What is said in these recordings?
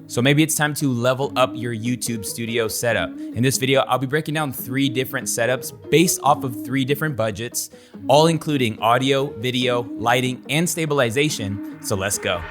So maybe it's time to level up your YouTube studio setup. In this video, I'll be breaking down 3 different setups based off of 3 different budgets, all including audio, video, lighting, and stabilization. So let's go.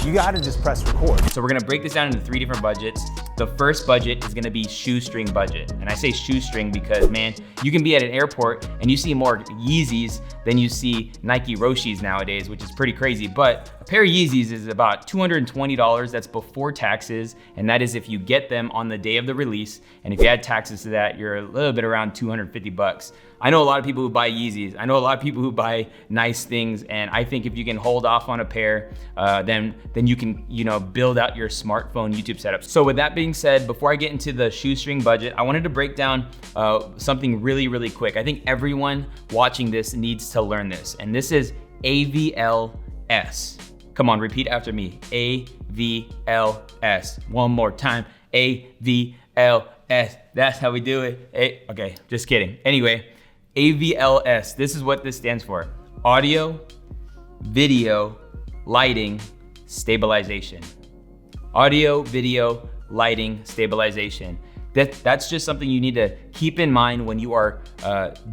You gotta just press record. So we're gonna break this down into 3 different budgets. The first budget is gonna be shoestring budget. And I say shoestring because, man, you can be at an airport and you see more Yeezys than you see Nike Roshis nowadays, which is pretty crazy. But a pair of Yeezys is about $220. That's before taxes. And that is if you get them on the day of the release. And if you add taxes to that, you're a little bit around 250 bucks. I know a lot of people who buy Yeezys. I know a lot of people who buy nice things. And I think if you can hold off on a pair, then you can, build out your smartphone YouTube setup. So with that being said, before I get into the shoestring budget, I wanted to break down something really, really quick. I think everyone watching this needs to learn this. And this is AVLS. Come on, repeat after me. AVLS. One more time. AVLS. That's how we do it. Okay, just kidding. Anyway, AVLS. This is what this stands for. Audio, video, lighting, stabilization. Audio, video, lighting, stabilization. That's just something you need to keep in mind when you are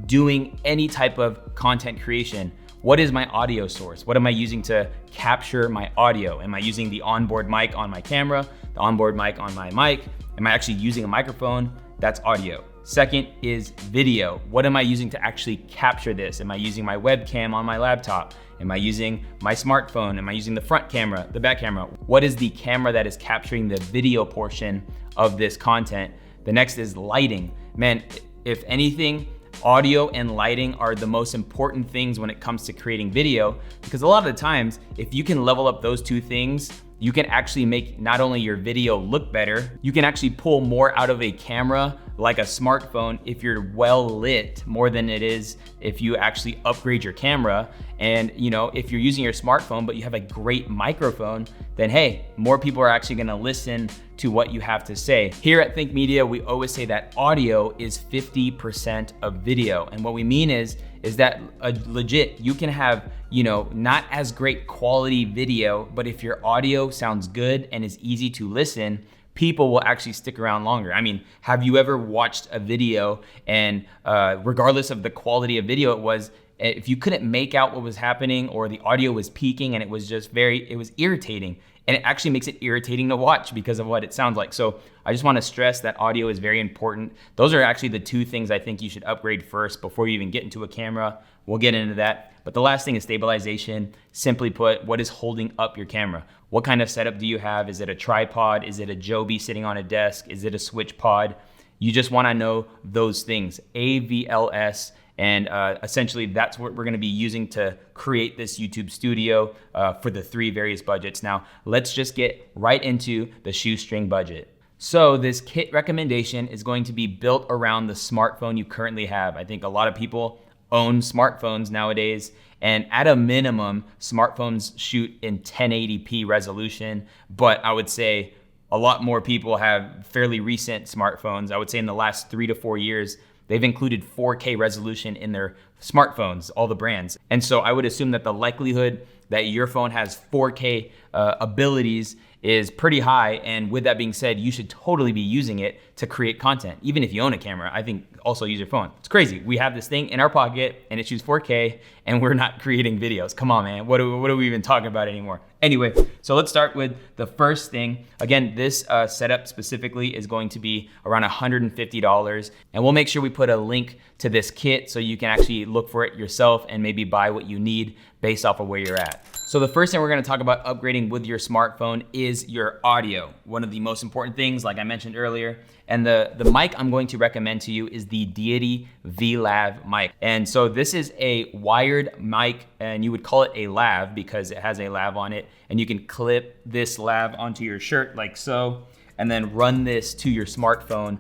doing any type of content creation. What is my audio source? What am I using to capture my audio? Am I using the onboard mic on my camera, the onboard mic on my mic? Am I actually using a microphone? That's audio. Second is video. What am I using to actually capture this? Am I using my webcam on my laptop? Am I using my smartphone? Am I using the front camera, the back camera? What is the camera that is capturing the video portion of this content? The next is lighting. Man, if anything, audio and lighting are the most important things when it comes to creating video, because a lot of the times, if you can level up those 2 things, you can actually make not only your video look better, you can actually pull more out of a camera like a smartphone if you're well lit more than it is if you actually upgrade your camera. And if you're using your smartphone but you have a great microphone, then hey, more people are actually gonna listen to what you have to say. Here at Think Media, we always say that audio is 50% of video. And what we mean is that legit, you can have, not as great quality video, but if your audio sounds good and is easy to listen, people will actually stick around longer. I mean, have you ever watched a video and regardless of the quality of video it was, if you couldn't make out what was happening or the audio was peaking and it was just it was irritating. And it actually makes it irritating to watch because of what it sounds like. So I just wanna stress that audio is very important. Those are actually the 2 things I think you should upgrade first before you even get into a camera. We'll get into that. But the last thing is stabilization. Simply put, what is holding up your camera? What kind of setup do you have? Is it a tripod? Is it a Joby sitting on a desk? Is it a switch pod? You just wanna know those things, AVLS. And essentially that's what we're gonna be using to create this YouTube studio for the 3 various budgets. Now, let's just get right into the shoestring budget. So this kit recommendation is going to be built around the smartphone you currently have. I think a lot of people own smartphones nowadays, and at a minimum, smartphones shoot in 1080p resolution, but I would say a lot more people have fairly recent smartphones. I would say in the last 3 to 4 years, they've included 4K resolution in their smartphones, all the brands. And so I would assume that the likelihood that your phone has 4K abilities is pretty high. And with that being said, you should totally be using it to create content. Even if you own a camera, I think also use your phone. It's crazy. We have this thing in our pocket and it shoots 4K and we're not creating videos. Come on, man. What are we even talking about anymore? Anyway, so let's start with the first thing. Again, this setup specifically is going to be around $150. And we'll make sure we put a link to this kit so you can actually look for it yourself and maybe buy what you need based off of where you're at. So the first thing we're gonna talk about upgrading with your smartphone is your audio. One of the most important things, like I mentioned earlier, and the mic I'm going to recommend to you is the Deity V-Lav mic. And so this is a wired mic, and you would call it a lav because it has a lav on it, and you can clip this lav onto your shirt like so, and then run this to your smartphone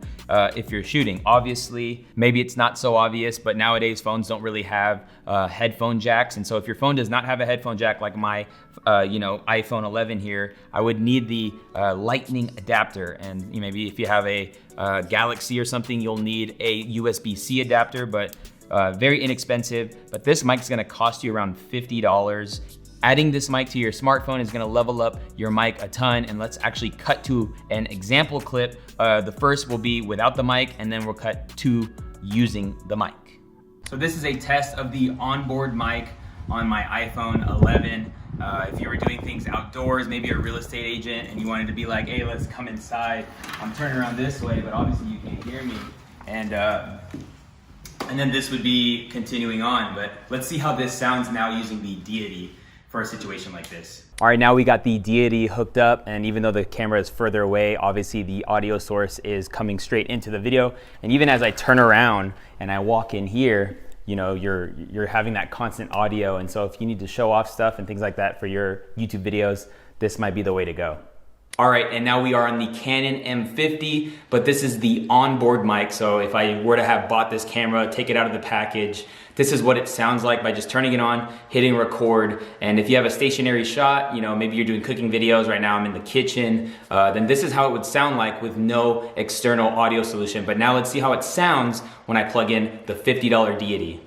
if you're shooting. Obviously, maybe it's not so obvious, but nowadays phones don't really have headphone jacks. And so if your phone does not have a headphone jack like my iPhone 11 here, I would need the lightning adapter. And maybe if you have a Galaxy or something, you'll need a USB-C adapter, but very inexpensive. But this mic is gonna cost you around $50 Adding this mic to your smartphone is gonna level up your mic a ton, and let's actually cut to an example clip. The first will be without the mic, and then we'll cut to using the mic. So this is a test of the onboard mic on my iPhone 11. If you were doing things outdoors, maybe you're a real estate agent and you wanted to be like, hey, let's come inside. I'm turning around this way, but obviously you can't hear me. And then this would be continuing on, but let's see how this sounds now using the Deity for a situation like this. All right, now we got the Deity hooked up, and even though the camera is further away, obviously the audio source is coming straight into the video. And even as I turn around and I walk in here, you know, you're having that constant audio. And so if you need to show off stuff and things like that for your YouTube videos, this might be the way to go. All right, and now we are on the Canon M50, but this is the onboard mic. So if I were to have bought this camera, take it out of the package, this is what it sounds like by just turning it on, hitting record. And if you have a stationary shot, you know, maybe you're doing cooking videos. Right now I'm in the kitchen, then this is how it would sound like with no external audio solution. But now let's see how it sounds when I plug in the $50 Deity.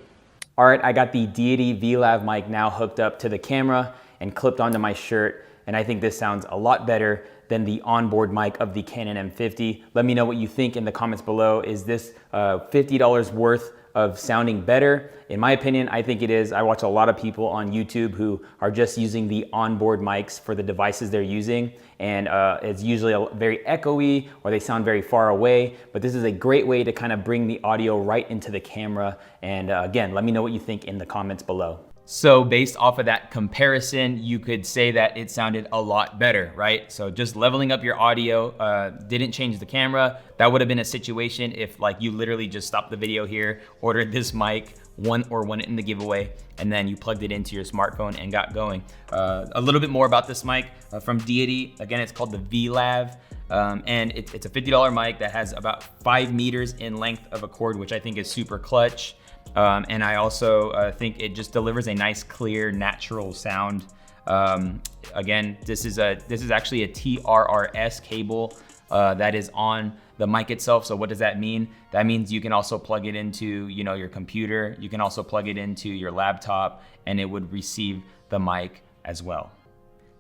All right, I got the Deity VLAV mic now hooked up to the camera and clipped onto my shirt. And I think this sounds a lot better than the onboard mic of the Canon M50. Let me know what you think in the comments below. Is this $50 worth of sounding better? In my opinion, I think it is. I watch a lot of people on YouTube who are just using the onboard mics for the devices they're using, and it's usually very echoey or they sound very far away, but this is a great way to kind of bring the audio right into the camera. And again, let me know what you think in the comments below. So based off of that comparison, you could say that it sounded a lot better, right? So just leveling up your audio didn't change the camera. That would have been a situation if like you literally just stopped the video here, ordered this mic, won it in the giveaway, and then you plugged it into your smartphone and got going. A little bit more about this mic from Deity. Again, it's called the VLAV. And it's a $50 mic that has about 5 meters in length of a cord, which I think is super clutch. And I also think it just delivers a nice, clear, natural sound. Again, this is actually a TRRS cable that is on the mic itself. So what does that mean? That means you can also plug it into, you know, your computer. You can also plug it into your laptop, and it would receive the mic as well.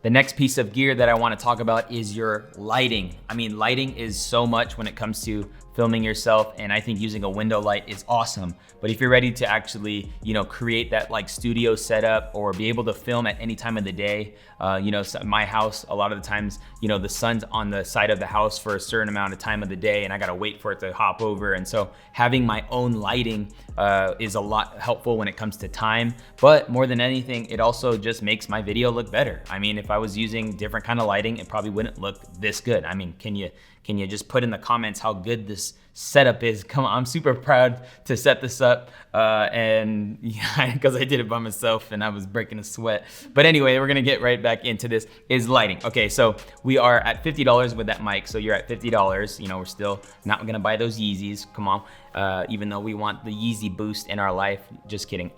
The next piece of gear that I want to talk about is your lighting. I mean, lighting is so much when it comes to filming yourself, and I think using a window light is awesome. But if you're ready to actually, you know, create that like studio setup or be able to film at any time of the day, you know, my house, a lot of the times, you know, the sun's on the side of the house for a certain amount of time of the day, and I gotta wait for it to hop over. And so having my own lighting is a lot helpful when it comes to time. But more than anything, it also just makes my video look better. I mean, if I was using different kind of lighting, it probably wouldn't look this good. I mean, can you just put in the comments how good this setup is? Come on, I'm super proud to set this up, and yeah, because I did it by myself and I was breaking a sweat. But anyway, we're gonna get right back into this, is lighting. Okay, so we are at $50 with that mic, so you're at $50. You know, we're still not gonna buy those Yeezys, come on, even though we want the Yeezy boost in our life, just kidding.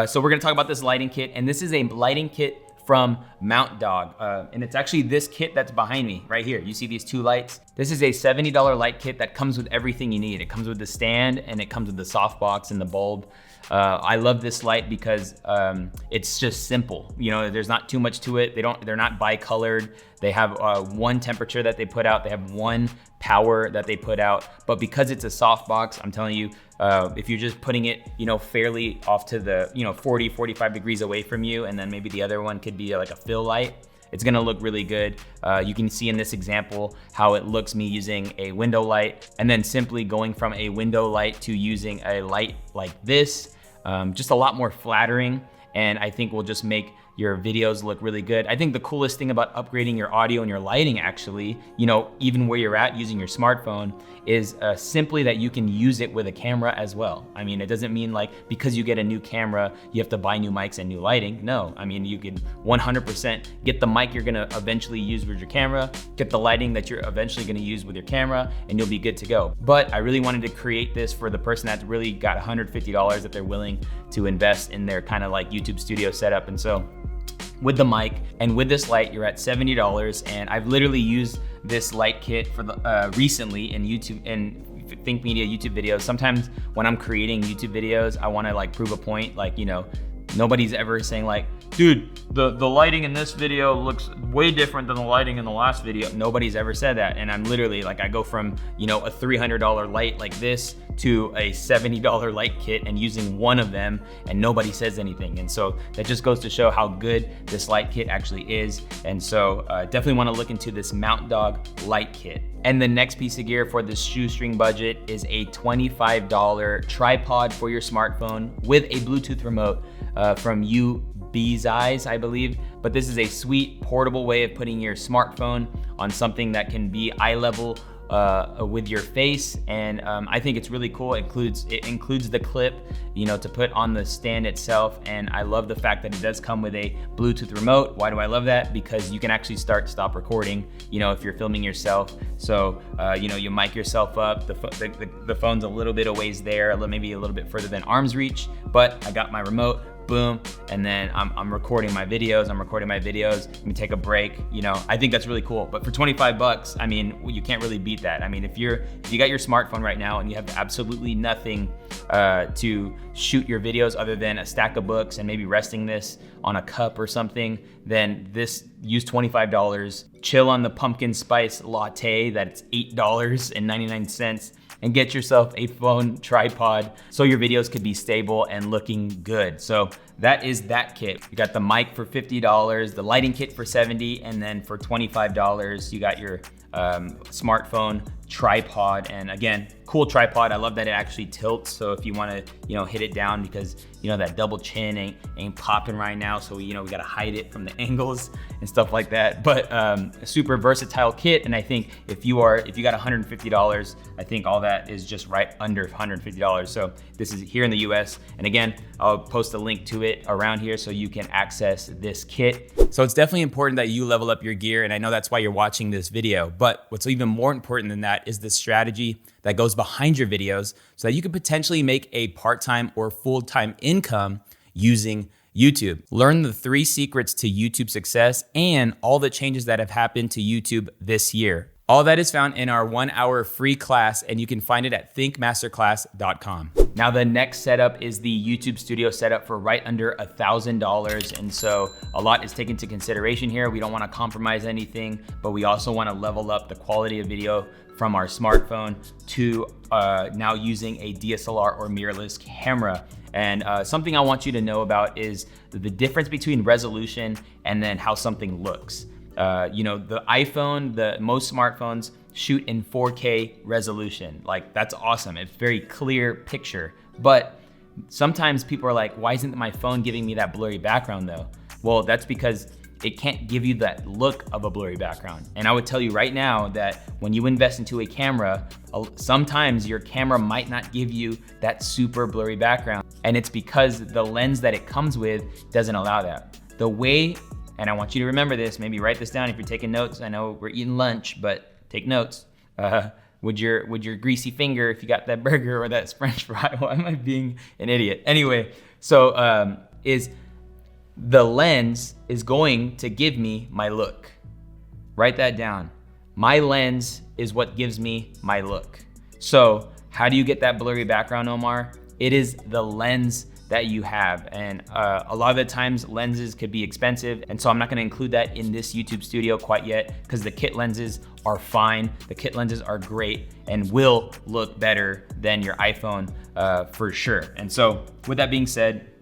So we're gonna talk about this lighting kit, and this is a lighting kit from Mount Dog. And it's actually this kit that's behind me right here. You see these two lights? This is a $70 light kit that comes with everything you need. It comes with the stand, and it comes with the softbox and the bulb. I love this light because it's just simple. You know, there's not too much to it. They're not bi-colored. They have one temperature that they put out. They have one power that they put out. But because it's a softbox, I'm telling you, if you're just putting it, you know, fairly off to the, you know, 40, 45 degrees away from you, and then maybe the other one could be like a fill light, it's gonna look really good. You can see in this example how it looks me using a window light, and then simply going from a window light to using a light like this, just a lot more flattering, and I think will just make your videos look really good. I think the coolest thing about upgrading your audio and your lighting, actually, you know, even where you're at using your smartphone, is simply that you can use it with a camera as well. I mean, it doesn't mean like because you get a new camera, you have to buy new mics and new lighting. No, I mean, you can 100% get the mic you're gonna eventually use with your camera, get the lighting that you're eventually gonna use with your camera, and you'll be good to go. But I really wanted to create this for the person that's really got $150 that they're willing to invest in their kind of like YouTube studio setup. And so with the mic and with this light, you're at $70, and I've literally used this light kit for the recently in YouTube and Think Media YouTube videos. Sometimes when I'm creating YouTube videos, I want to like prove a point, like, you know, Nobody's ever saying like, dude, the lighting in this video looks way different than the lighting in the last video. Nobody's ever said that. And I'm literally like, I go from, you know, a $300 light like this to a $70 light kit and using one of them, and nobody says anything. And so that just goes to show how good this light kit actually is. And so definitely wanna look into this Mount Dog light kit. And the next piece of gear for this shoestring budget is a $25 tripod for your smartphone with a Bluetooth remote from Bee's Eyes, I believe. But this is a sweet portable way of putting your smartphone on something that can be eye level with your face, and I think it's really cool. It includes the clip, you know, to put on the stand itself, and I love the fact that it does come with a Bluetooth remote. Why do I love that? Because you can actually stop recording, you know, if you're filming yourself. So you know, you mic yourself up. The phone's a little bit a ways there, maybe a little bit further than arm's reach, but I got my remote. Boom, and then I'm recording my videos. Let me take a break. You know, I think that's really cool. But for 25 bucks, I mean, you can't really beat that. I mean, if you got your smartphone right now and you have absolutely nothing to shoot your videos other than a stack of books and maybe resting this on a cup or something, then use $25, chill on the pumpkin spice latte that's $8.99, and get yourself a phone tripod so your videos could be stable and looking good. So that is that kit. You got the mic for $50, the lighting kit for $70, and then for $25, you got your smartphone tripod. And again, cool tripod. I love that it actually tilts. So if you wanna, you know, hit it down, because you know that double chin ain't popping right now. So, you know, we gotta hide it from the angles and stuff like that. But a super versatile kit. And I think if you got $150, I think all that is just right under $150. So this is here in the US. And again, I'll post a link to it around here so you can access this kit. So it's definitely important that you level up your gear. And I know that's why you're watching this video. But what's even more important than that is the strategy that goes behind your videos so that you can potentially make a part-time or full-time income using YouTube. Learn the 3 secrets to YouTube success and all the changes that have happened to YouTube this year. All that is found in our 1-hour free class, and you can find it at thinkmasterclass.com. Now the next setup is the YouTube Studio setup for right under $1,000. And so a lot is taken into consideration here. We don't wanna compromise anything, but we also wanna level up the quality of video from our smartphone to now using a DSLR or mirrorless camera. And something I want you to know about is the difference between resolution and then how something looks. You know, the iPhone, most smartphones shoot in 4K resolution. Like, that's awesome. It's very clear picture. But sometimes people are like, why isn't my phone giving me that blurry background though? Well, that's because it can't give you that look of a blurry background. And I would tell you right now that when you invest into a camera, sometimes your camera might not give you that super blurry background. And it's because the lens that it comes with doesn't allow that. The way, and I want you to remember this, maybe write this down if you're taking notes. I know we're eating lunch, but take notes. With your greasy finger, if you got that burger or that French fry. Why am I being an idiot? Anyway, so the lens is going to give me my look. Write that down. My lens is what gives me my look. So how do you get that blurry background, Omar? It is the lens that you have. And a lot of the times lenses could be expensive. And so I'm not gonna include that in this YouTube Studio quite yet, because the kit lenses are fine. The kit lenses are great and will look better than your iPhone for sure. And so with that being said,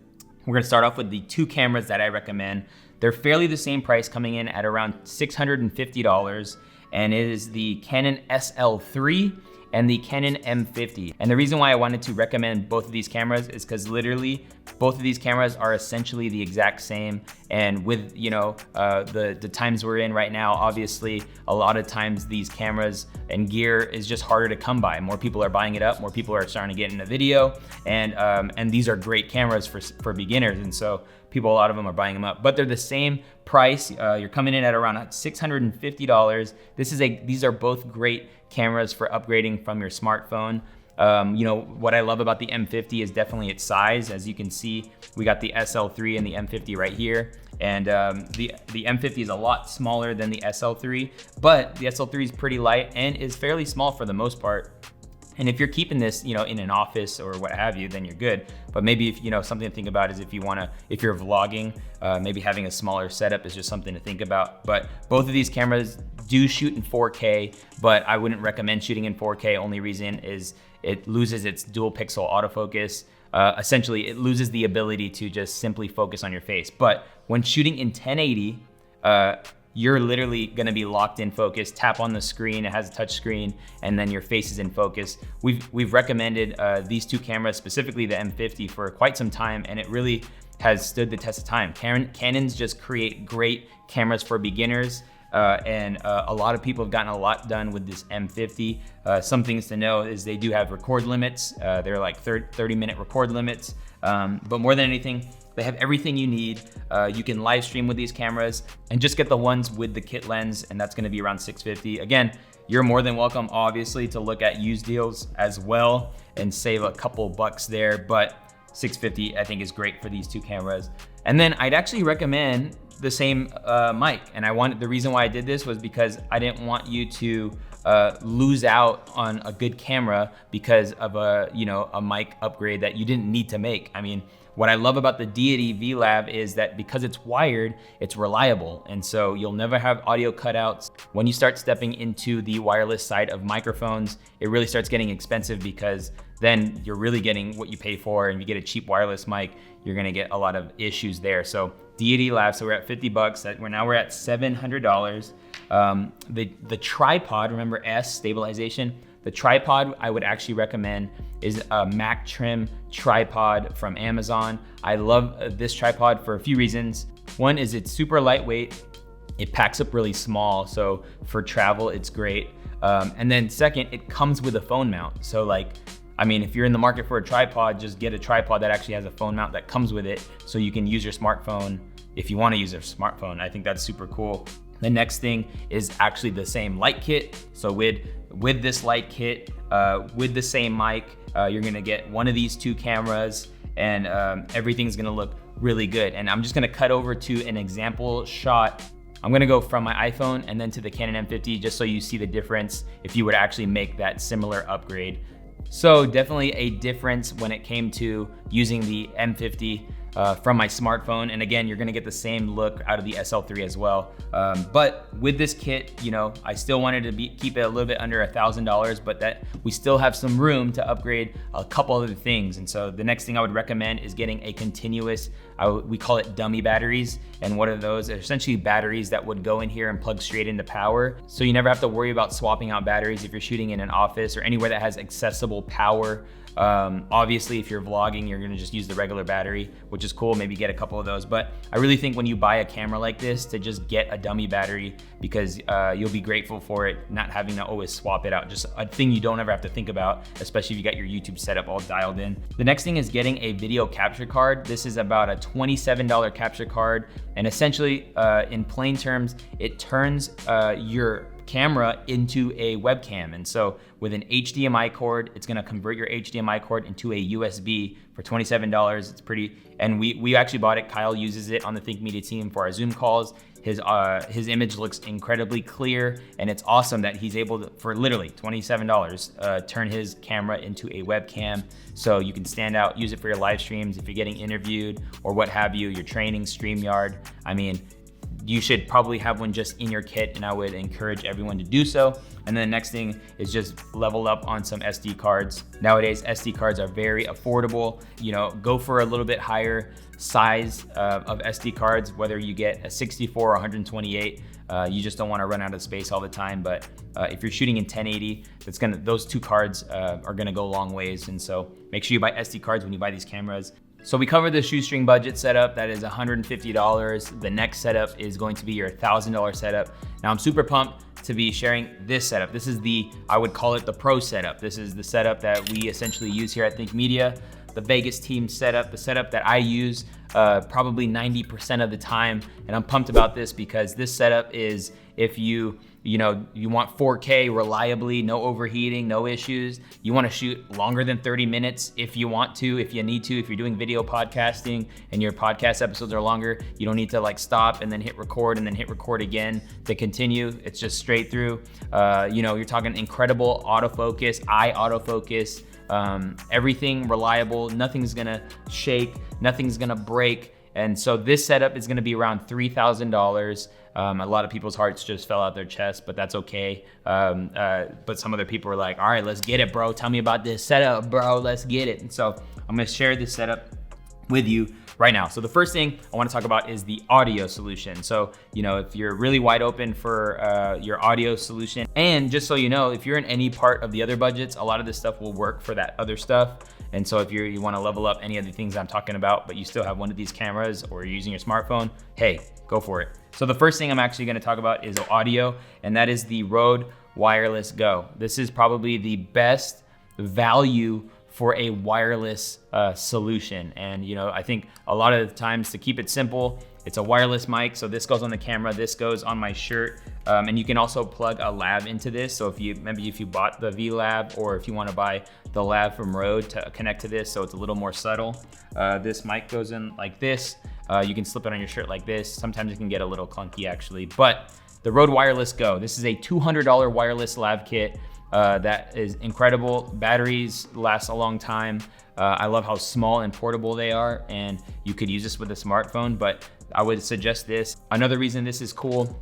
we're gonna start off with the 2 cameras that I recommend. They're fairly the same price, coming in at around $650, and it is the Canon SL3 and the Canon M50. And the reason why I wanted to recommend both of these cameras is because literally both of these cameras are essentially the exact same. And with, you know, the times we're in right now, obviously a lot of times these cameras and gear is just harder to come by. More people are buying it up, more people are starting to get into video, and these are great cameras for beginners. And so a lot of them are buying them up, but they're the same price. You're coming in at around $650. These are both great cameras for upgrading from your smartphone. You know, what I love about the M50 is definitely its size. As you can see, we got the SL3 and the M50 right here. And the M50 is a lot smaller than the SL3, but the SL3 is pretty light and is fairly small for the most part. And if you're keeping this, in an office or what have you, then you're good. But maybe if, something to think about is if you're vlogging, maybe having a smaller setup is just something to think about. But both of these cameras do shoot in 4K, but I wouldn't recommend shooting in 4K. Only reason is it loses its dual pixel autofocus. Essentially, it loses the ability to just simply focus on your face. But when shooting in 1080, you're literally gonna be locked in focus. Tap on the screen, it has a touch screen, and then your face is in focus. We've recommended these two cameras, specifically the M50, for quite some time, and it really has stood the test of time. Canons just create great cameras for beginners, and a lot of people have gotten a lot done with this M50. Some things to know is they do have record limits. They're like 30-minute record limits, but more than anything, they have everything you need. You can live stream with these cameras, and just get the ones with the kit lens, and that's gonna be around $650. Again, you're more than welcome, obviously, to look at used deals as well and save a couple bucks there, but $650 I think is great for these two cameras. And then I'd actually recommend the same mic. And the reason why I did this was because I didn't want you to lose out on a good camera because of a mic upgrade that you didn't need to make. I mean, what I love about the Deity VLAV is that because it's wired, it's reliable. And so you'll never have audio cutouts. When you start stepping into the wireless side of microphones, it really starts getting expensive because then you're really getting what you pay for, and you get a cheap wireless mic, you're gonna get a lot of issues there. So Deity Lab, so we're at 50 bucks. Now we're at $700. The tripod, remember S, stabilization. The tripod I would actually recommend is a Mac Trim tripod from Amazon. I love this tripod for a few reasons. One is it's super lightweight. It packs up really small, so for travel, it's great. And then second, it comes with a phone mount. So if you're in the market for a tripod, just get a tripod that actually has a phone mount that comes with it, so you can use your smartphone if you want to use a smartphone. I think that's super cool. The next thing is actually the same light kit. So with this light kit, with the same mic, you're gonna get one of these two cameras, and everything's gonna look really good. And I'm just gonna cut over to an example shot. I'm gonna go from my iPhone and then to the Canon M50, just so you see the difference if you would actually make that similar upgrade. So definitely a difference when it came to using the M50 from my smartphone. And again, you're gonna get the same look out of the SL3 as well. But with this kit, I still wanted to keep it a little bit under $1,000, but that we still have some room to upgrade a couple other things. And so the next thing I would recommend is getting a continuous, we call it dummy batteries. And what are those? They're essentially batteries that would go in here and plug straight into power. So you never have to worry about swapping out batteries if you're shooting in an office or anywhere that has accessible power. Obviously, if you're vlogging, you're gonna just use the regular battery, which is cool. Maybe get a couple of those. But I really think when you buy a camera like this, to just get a dummy battery, because you'll be grateful for it, not having to always swap it out. Just a thing you don't ever have to think about, especially if you got your YouTube setup all dialed in. The next thing is getting a video capture card. This is about a $27 capture card. And essentially, in plain terms, it turns your camera into a webcam. And so with an HDMI cord, it's gonna convert your HDMI cord into a USB for $27. It's pretty, and we actually bought it. Kyle uses it on the Think Media team for our Zoom calls. His image looks incredibly clear, and it's awesome that he's able to, for literally $27, turn his camera into a webcam, so you can stand out, use it for your live streams if you're getting interviewed or what have you, your training, StreamYard. I mean, you should probably have one just in your kit, and I would encourage everyone to do so. And then the next thing is just level up on some SD cards. Nowadays, SD cards are very affordable. Go for a little bit higher size of SD cards, whether you get a 64 or 128. You just don't want to run out of space all the time. But if you're shooting in 1080, those two cards are gonna go a long ways. And so make sure you buy SD cards when you buy these cameras. So we covered the Shoestring budget setup, that is $150. The next setup is going to be your $1,000 setup. Now I'm super pumped to be sharing this setup. This is I would call it the pro setup. This is the setup that we essentially use here at Think Media, the Vegas team setup, the setup that I use probably 90% of the time. And I'm pumped about this because this setup is, if you want 4K reliably, no overheating, no issues. You want to shoot longer than 30 minutes if you want to, if you need to. If you're doing video podcasting and your podcast episodes are longer, you don't need to like stop and then hit record and then hit record again to continue. It's just straight through. You're talking incredible autofocus, eye autofocus, everything reliable. Nothing's gonna shake, nothing's gonna break. And so this setup is gonna be around $3,000. A lot of people's hearts just fell out their chest, but that's okay. But some other people were like, all right, let's get it, bro. Tell me about this setup, bro. Let's get it. And so I'm gonna share this setup with you right now. So the first thing I wanna talk about is the audio solution. So, if you're really wide open for your audio solution, and just so you know, if you're in any part of the other budgets, a lot of this stuff will work for that other stuff. And so if you wanna level up any of the things I'm talking about, but you still have one of these cameras or you're using your smartphone, hey, go for it. So the first thing I'm actually gonna talk about is audio, and that is the Rode Wireless Go. This is probably the best value for a wireless solution. And I think a lot of the times, to keep it simple, it's a wireless mic. So this goes on the camera, this goes on my shirt. And you can also plug a lav into this. So if you bought the V Lab, or if you wanna buy the lav from Rode to connect to this, so it's a little more subtle. This mic goes in like this. You can slip it on your shirt like this. Sometimes it can get a little clunky actually, but the Rode Wireless Go, this is a $200 wireless lav kit that is incredible. Batteries last a long time. I love how small and portable they are, and you could use this with a smartphone, but I would suggest this. Another reason this is cool,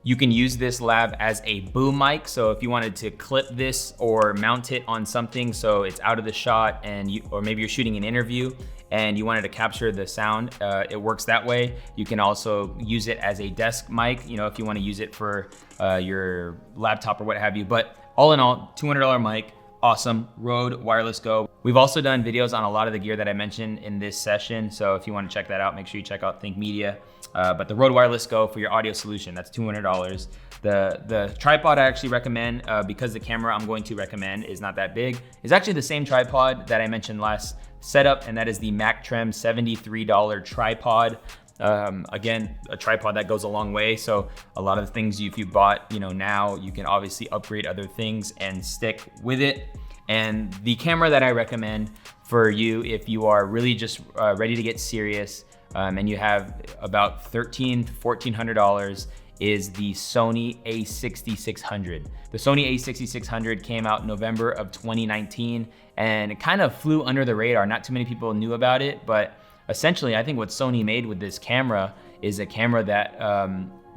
you can use this lav as a boom mic. So if you wanted to clip this or mount it on something so it's out of the shot, or maybe you're shooting an interview and you wanted to capture the sound, it works that way. You can also use it as a desk mic, if you want to use it for your laptop or what have you. But all in all, $200 mic, awesome. Rode Wireless Go. We've also done videos on a lot of the gear that I mentioned in this session. So if you want to check that out, make sure you check out Think Media. But the Rode Wireless Go for your audio solution, that's $200. The tripod I actually recommend, because the camera I'm going to recommend is not that big, is actually the same tripod that I mentioned last setup, and that is the Mactrem $73 tripod. Again, a tripod that goes a long way. So a lot of the things if you bought, now you can obviously upgrade other things and stick with it. And the camera that I recommend for you, if you are really just ready to get serious, and you have about $1,300 to $1,400, is the Sony a6600. The Sony a6600 came out November of 2019, and it kind of flew under the radar. Not too many people knew about it, but essentially I think what Sony made with this camera is a camera that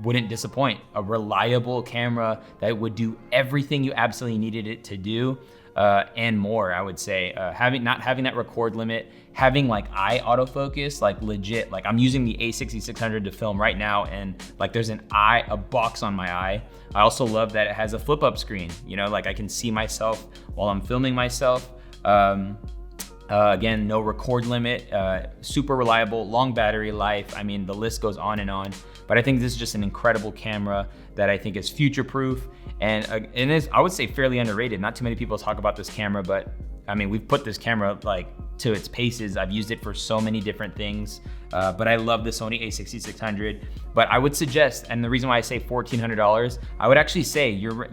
wouldn't disappoint. A reliable camera that would do everything you absolutely needed it to do, and more, I would say. Not having that record limit, having like eye autofocus, like legit, like I'm using the a6600 to film right now, and like there's a box on my eye. I also love that it has a flip up screen, like I can see myself while I'm filming myself. Again, no record limit, super reliable, long battery life. I mean, the list goes on and on, but I think this is just an incredible camera that I think is future proof, and is, I would say, fairly underrated. Not too many people talk about this camera, but I mean, we've put this camera like to its paces. I've used it for so many different things, but I love the Sony a6600. But I would suggest, and the reason why I say $1,400, I would actually say you're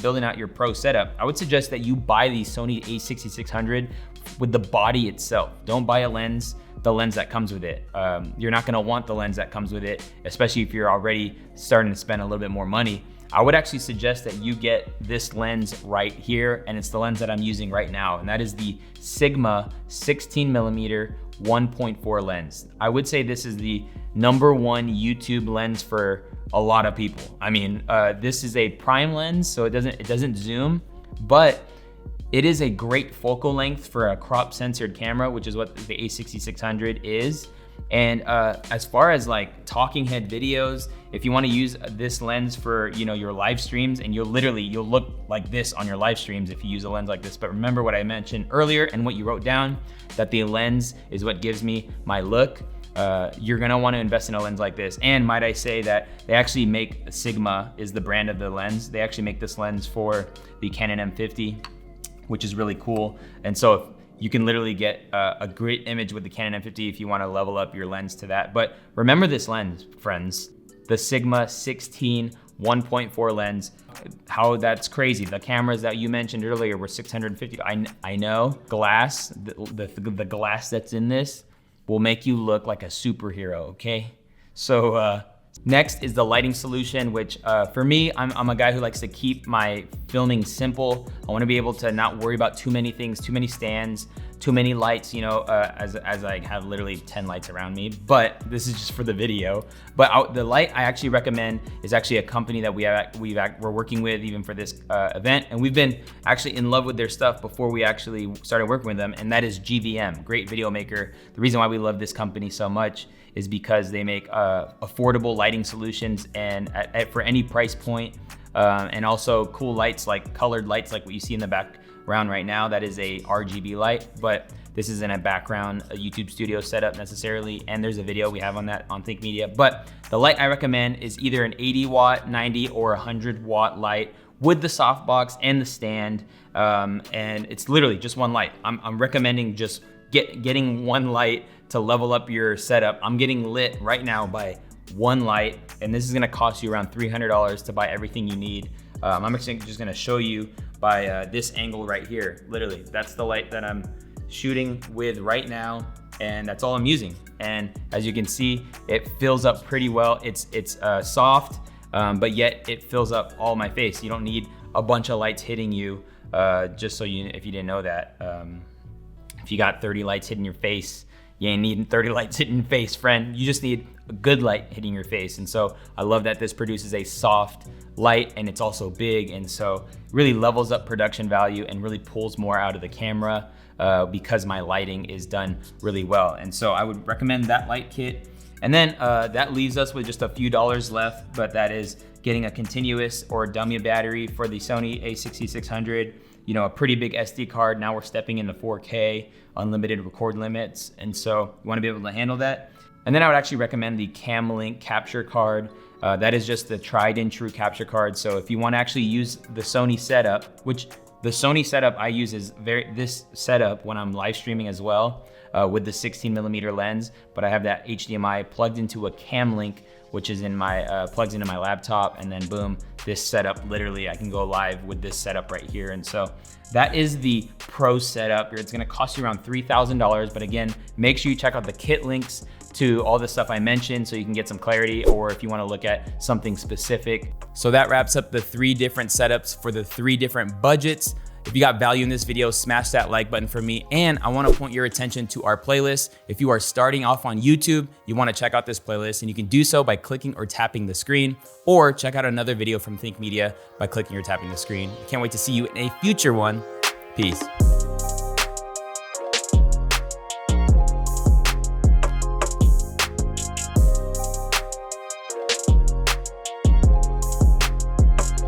building out your pro setup. I would suggest that you buy the Sony a6600 with the body itself. Don't buy a lens, the lens that comes with it. You're not gonna want the lens that comes with it, especially if you're already starting to spend a little bit more money. I would actually suggest that you get this lens right here, and it's the lens that I'm using right now, and that is the Sigma 16mm 1.4 lens. I would say this is the #1 YouTube lens for a lot of people. I mean, this is a prime lens, so it doesn't zoom, but it is a great focal length for a crop censored camera, which is what the a6600 is. And as far as like talking head videos, if you want to use this lens for your live streams, and you'll look like this on your live streams if you use a lens like this. But remember what I mentioned earlier and what you wrote down, that the lens is what gives me my look. You're gonna want to invest in a lens like this. And might I say that they actually make, Sigma is the brand of the lens. They actually make this lens for the Canon M50, which is really cool. And so if you can literally get a great image with the Canon M50 if you wanna level up your lens to that. But remember this lens, friends, the Sigma 16 1.4 lens, how that's crazy. The cameras that you mentioned earlier were 650. I know glass, the glass that's in this will make you look like a superhero, okay? So next is the lighting solution, which for me, I'm a guy who likes to keep my filming simple. I wanna be able to not worry about too many things, too many stands, too many lights, you know, as I have literally 10 lights around me, but this is just for the video. But the light I actually recommend is actually a company that we're working with even for this event, and we've been actually in love with their stuff before we actually started working with them, and that is GVM, great video maker. The reason why we love this company so much is because they make affordable lighting solutions and for any price point, and also cool lights, like colored lights like what you see in the background right now. That is a RGB light, but this isn't a background, a YouTube studio setup necessarily, and there's a video we have on that on Think Media. But the light I recommend is either an 80 watt, 90 or 100 watt light with the softbox and the stand, and it's literally just one light. I'm recommending just getting one light to level up your setup. I'm getting lit right now by one light, and this is gonna cost you around $300 to buy everything you need. I'm actually just gonna show you by this angle right here. Literally, that's the light that I'm shooting with right now, and that's all I'm using. And as you can see, it fills up pretty well. It's soft, but yet it fills up all my face. You don't need a bunch of lights hitting you, just so if you didn't know that. If you got 30 lights hitting your face, you ain't needing 30 lights hitting your face, friend. You just need a good light hitting your face. And so I love that this produces a soft light, and it's also big, and so really levels up production value and really pulls more out of the camera because my lighting is done really well. And so I would recommend that light kit. And then that leaves us with just a few dollars left, but that is getting a continuous or dummy battery for the Sony a6600. You know, a pretty big SD card. Now we're stepping into 4K, unlimited record limits. And so you wanna be able to handle that. And then I would actually recommend the Camlink capture card. That is just the tried and true capture card. So if you wanna actually use the Sony setup, which the Sony setup I use is this setup when I'm live streaming as well, with the 16mm lens, but I have that HDMI plugged into a Camlink, which is in my, plugs into my laptop, and then boom, this setup, literally I can go live with this setup right here. And so that is the pro setup. It's gonna cost you around $3,000, but again, make sure you check out the kit links to all the stuff I mentioned so you can get some clarity, or if you wanna look at something specific. So that wraps up the 3 different setups for the 3 different budgets. If you got value in this video, smash that like button for me. And I wanna point your attention to our playlist. If you are starting off on YouTube, you wanna check out this playlist, and you can do so by clicking or tapping the screen, or check out another video from Think Media by clicking or tapping the screen. Can't wait to see you in a future one. Peace.